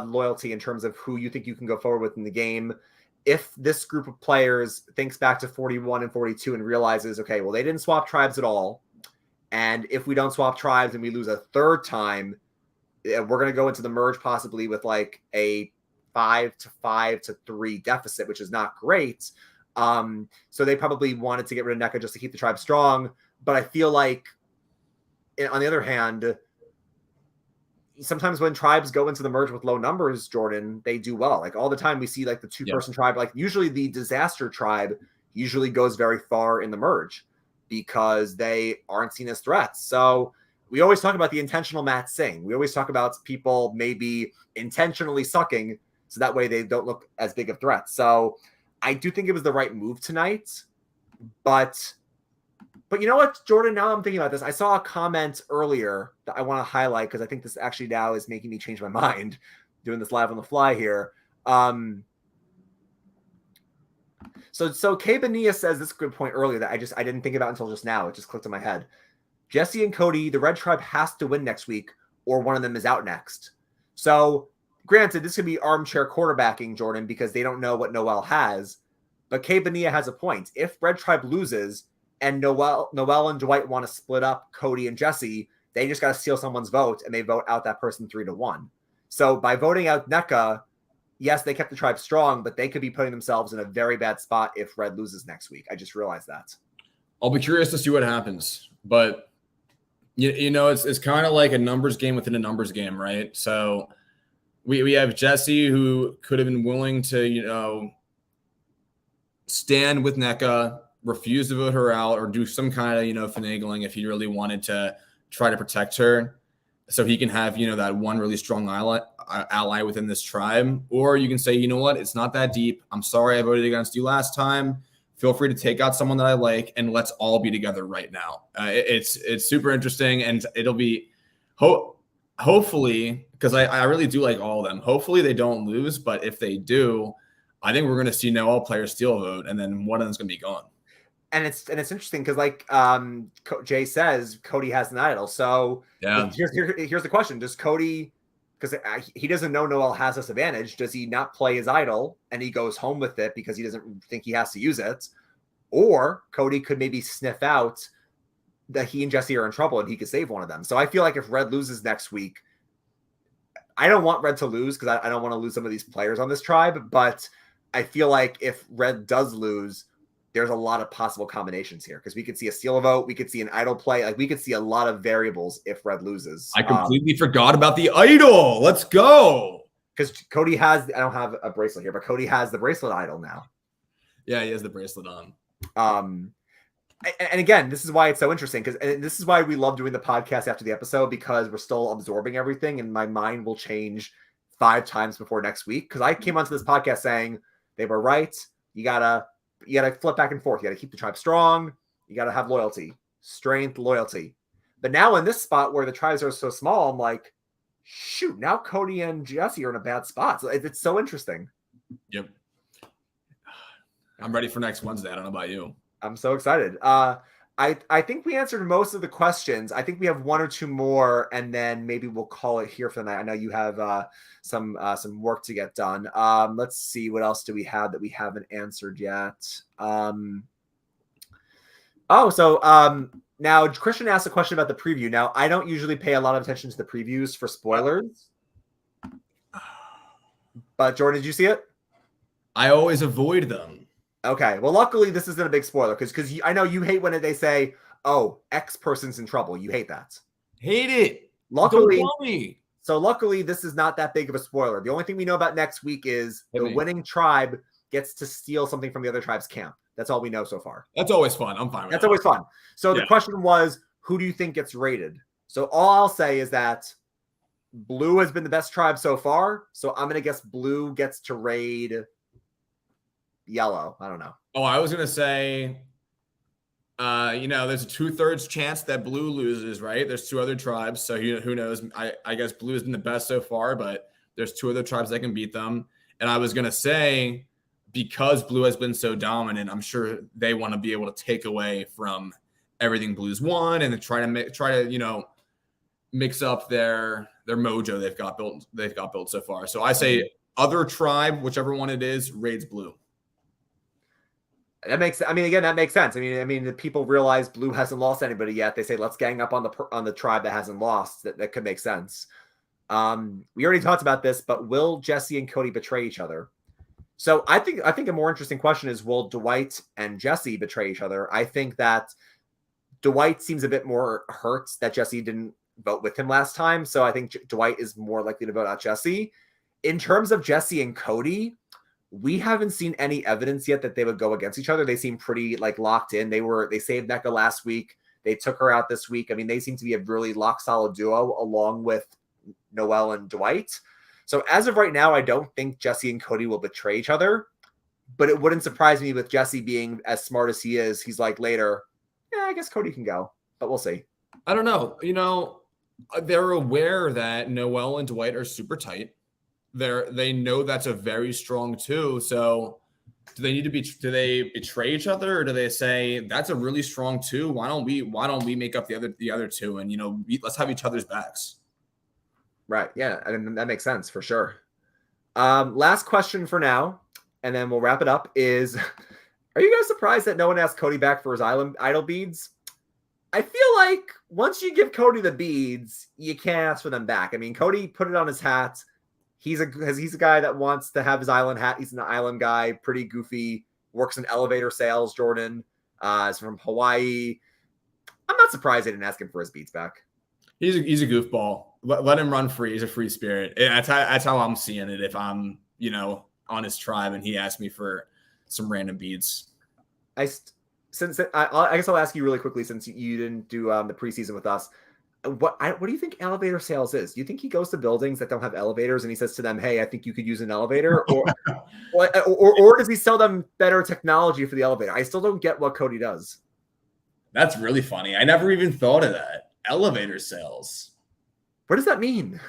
loyalty in terms of who you think you can go forward with in the game. If this group of players thinks back to 41 and 42 and realizes, okay, well, they didn't swap tribes at all. And if we don't swap tribes and we lose a third time, we're going to go into the merge possibly with like a 5-5 to 3 deficit, which is not great. So they probably wanted to get rid of NECA just to keep the tribe strong. But I feel like, on the other hand, sometimes when tribes go into the merge with low numbers, Jordan, they do well. Like all the time we see like the 2-person tribe, like usually the disaster tribe usually goes very far in the merge because they aren't seen as threats. So we always talk about the intentional Matt Singh. We always talk about people maybe intentionally sucking so that way they don't look as big of threats. So I do think it was the right move tonight, but you know what, Jordan, now I'm thinking about this. I saw a comment earlier that I want to highlight because I think this actually now is making me change my mind doing this live on the fly here. So Kebania says this good point earlier that I didn't think about until just now. It just clicked in my head. Jesse and Cody, the Red Tribe has to win next week or one of them is out next. So granted, this could be armchair quarterbacking, Jordan, because they don't know what Noelle has. But Kebania has a point. If Red Tribe loses and Noelle and Dwight want to split up Cody and Jesse, they just got to steal someone's vote and they vote out that person 3-1. So by voting out NECA, yes, they kept the tribe strong, but they could be putting themselves in a very bad spot if Red loses next week. I just realized that. I'll be curious to see what happens, but it's kind of like a numbers game within a numbers game, right? So we have Jesse who could have been willing to, stand with NECA, refuse to vote her out, or do some kind of, finagling if he really wanted to try to protect her so he can have, that one really strong ally within this tribe. Or you can say, you know what, it's not that deep. I'm sorry I voted against you last time. Feel free to take out someone that I like, and let's all be together right now. It's super interesting, and it'll be hopefully, because I really do like all of them. Hopefully they don't lose, but if they do, I think we're going to see Noel play or steal a vote, and then one of them's going to be gone. And it's interesting because, like Jay says, Cody has an idol. So here's the question: does Cody, because he doesn't know Noel has this advantage, does he not play his idol and he goes home with it because he doesn't think he has to use it? Or Cody could maybe sniff out that he and Jesse are in trouble and he could save one of them. So I feel like if Red loses next week, I don't want Red to lose because I don't want to lose some of these players on this tribe. But I feel like if Red does lose, there's a lot of possible combinations here because we could see a steal a vote. We could see an idol play. Like we could see a lot of variables if Red loses. I completely forgot about the idol. Let's go. Because Cody has, I don't have a bracelet here, but Cody has the bracelet idol now. Yeah, he has the bracelet on. And again, this is why it's so interesting because this is why we love doing the podcast after the episode because we're still absorbing everything and my mind will change 5 times before next week. Because I came onto this podcast saying they were right. You gotta flip back and forth. You gotta keep the tribe strong. You gotta have loyalty, strength, loyalty. But now in this spot where the tribes are so small, I'm like, shoot, now Cody and Jesse are in a bad spot. So it's so interesting. Yep. I'm ready for next Wednesday. I don't know about you. I'm so excited. I think we answered most of the questions. I think we have 1 or 2 more, and then maybe we'll call it here for the night. I know you have some work to get done. Let's see, what else do we have that we haven't answered yet? Now Christian asked a question about the preview. Now I don't usually pay a lot of attention to the previews for spoilers, but Jordan, did you see it? I always avoid them. Okay, well, luckily this isn't a big spoiler because I know you hate when they say, "Oh, X person's in trouble." You hate that. Hate it. Luckily, this is not that big of a spoiler. The only thing we know about next week is winning tribe gets to steal something from the other tribe's camp. That's all we know so far. That's always fun. I'm fine with that. That's always fun. So the question was, who do you think gets raided? So all I'll say is that Blue has been the best tribe so far. So I'm gonna guess Blue gets to raid Yellow. I don't know. Oh, I was gonna say, there's a 2/3 chance that Blue loses, right? There's 2 other tribes, so who knows? I guess Blue has been the best so far, but there's 2 other tribes that can beat them. And I was gonna say, because Blue has been so dominant, I'm sure they want to be able to take away from everything Blue's won and try to mix up their mojo they've got built so far. So I say other tribe, whichever one it is, raids Blue. That makes sense. I mean, the people realize Blue hasn't lost anybody yet. They say, let's gang up on the tribe that hasn't lost. That could make sense. We already talked about this, but will Jesse and Cody betray each other? So I think a more interesting question is, will Dwight and Jesse betray each other? I think that Dwight seems a bit more hurt that Jesse didn't vote with him last time. So I think Dwight is more likely to vote out Jesse. In terms of Jesse and Cody, we haven't seen any evidence yet that they would go against each other. They seem pretty locked in. They saved Nneka last week. They took her out this week. I mean, they seem to be a really lock solid duo along with Noel and Dwight. So as of right now, I don't think Jesse and Cody will betray each other, but it wouldn't surprise me with Jesse being as smart as he is. He's like later, yeah, I guess Cody can go, but we'll see. I don't know. They're aware that Noel and Dwight are super tight. They know that's a very strong 2. So do they betray each other, or do they say that's a really strong 2? Why don't we make up the other 2 and let's have each other's backs? Right. Yeah. I mean, that makes sense for sure. Last question for now, and then we'll wrap it up is, are you guys surprised that no one asked Cody back for his idol beads? I feel like once you give Cody the beads, you can't ask for them back. I mean, Cody put it on his hat. He's a guy that wants to have his island hat. He's an island guy, pretty goofy, works in elevator sales, Jordan. Is from Hawaii. I'm not surprised they didn't ask him for his beats back. He's a goofball. Let him run free. He's a free spirit. That's how I'm seeing it. If I'm, on his tribe and he asked me for some random beads. I guess I'll ask you really quickly, since you didn't do the preseason with us. What do you think elevator sales is? Do you think he goes to buildings that don't have elevators and he says to them, "Hey, I think you could use an elevator," or does he sell them better technology for the elevator? I still don't get what Cody does. That's really funny. I never even thought of that. Elevator sales. What does that mean?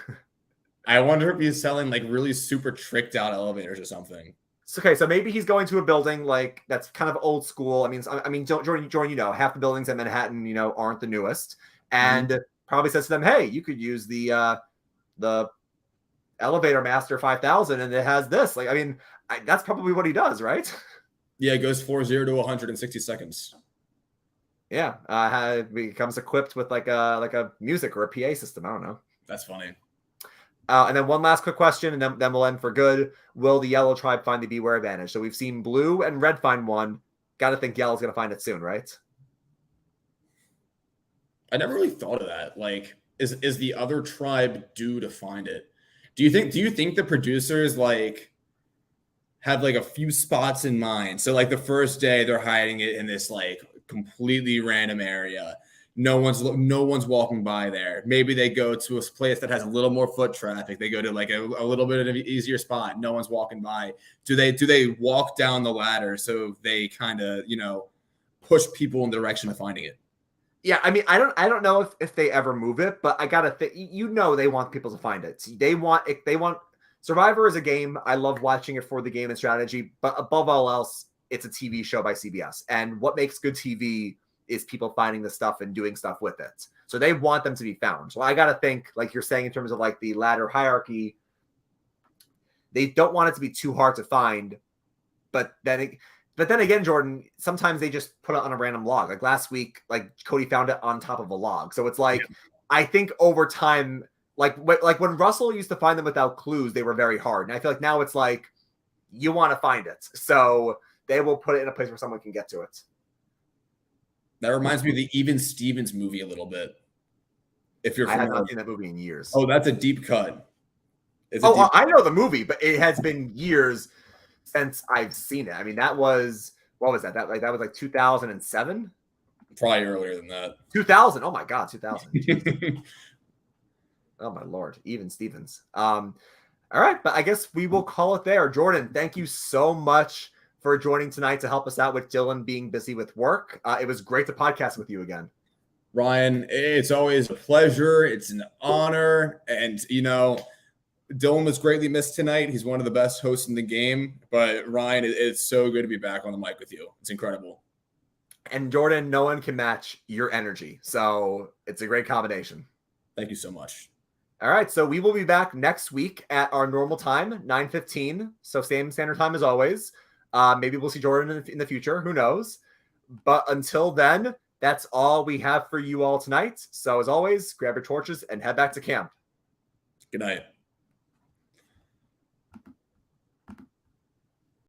I wonder if he's selling really super tricked out elevators or something. Okay, so maybe he's going to a building like that's kind of old school. I mean, Jordan, you know, half the buildings in Manhattan, you know, aren't the newest, and probably says to them, "Hey, you could use the elevator master 5000, and it has this." Like, I mean, that's probably what he does, right? Yeah, it goes 40 to 160 seconds. Yeah, becomes equipped with like a music or a PA system. I don't know. That's funny. And then one last quick question, and then we'll end for good. Will the yellow tribe find the beware advantage? So we've seen blue and red find one. Got to think yellow's going to find it soon, right? I never really thought of that. Like, is the other tribe due to find it? Do you think the producers like have like a few spots in mind? So like the first day they're hiding it in this like completely random area. No one's walking by there. Maybe they go to a place that has a little more foot traffic. They go to like a little bit of an easier spot. No one's walking by. Do they walk down the ladder so they kind of, you know, push people in the direction of finding it? Yeah, I mean, I don't know if they ever move it, but I gotta think. You know, they want people to find it. They want Survivor is a game. I love watching it for the game and strategy, but above all else, it's a TV show by CBS. And what makes good TV is people finding the stuff and doing stuff with it. So they want them to be found. So I got to think, like you're saying, in terms of like the ladder hierarchy, they don't want it to be too hard to find. But then again, Jordan, sometimes they just put it on a random log. Like last week, like Cody found it on top of a log. So it's like, I think over time, like when Russell used to find them without clues, they were very hard. And I feel like now it's like, you want to find it. So they will put it in a place where someone can get to it. That reminds me of the Even Stevens movie a little bit. If you're familiar. I have not seen that movie in years. Oh, that's a deep cut. I know the movie, but it has been years since I've seen it. I mean, what was that? That was like 2007? Probably earlier than that. 2000. Oh my God, 2000. Oh my Lord, Even Stevens. All right, but I guess we will call it there. Jordan, thank you so much for joining tonight to help us out with Dylan being busy with work. It was great to podcast with you again. Ryan, it's always a pleasure. It's an honor. And, you know, Dylan was greatly missed tonight. He's one of the best hosts in the game. But, Ryan, it's so good to be back on the mic with you. It's incredible. And, Jordan, no one can match your energy. So it's a great combination. Thank you so much. All right, so we will be back next week at our normal time, 9:15. So same standard time as always. Maybe we'll see Jordan in the future. Who knows? But until then, that's all we have for you all tonight. So as always, grab your torches and head back to camp. Good night.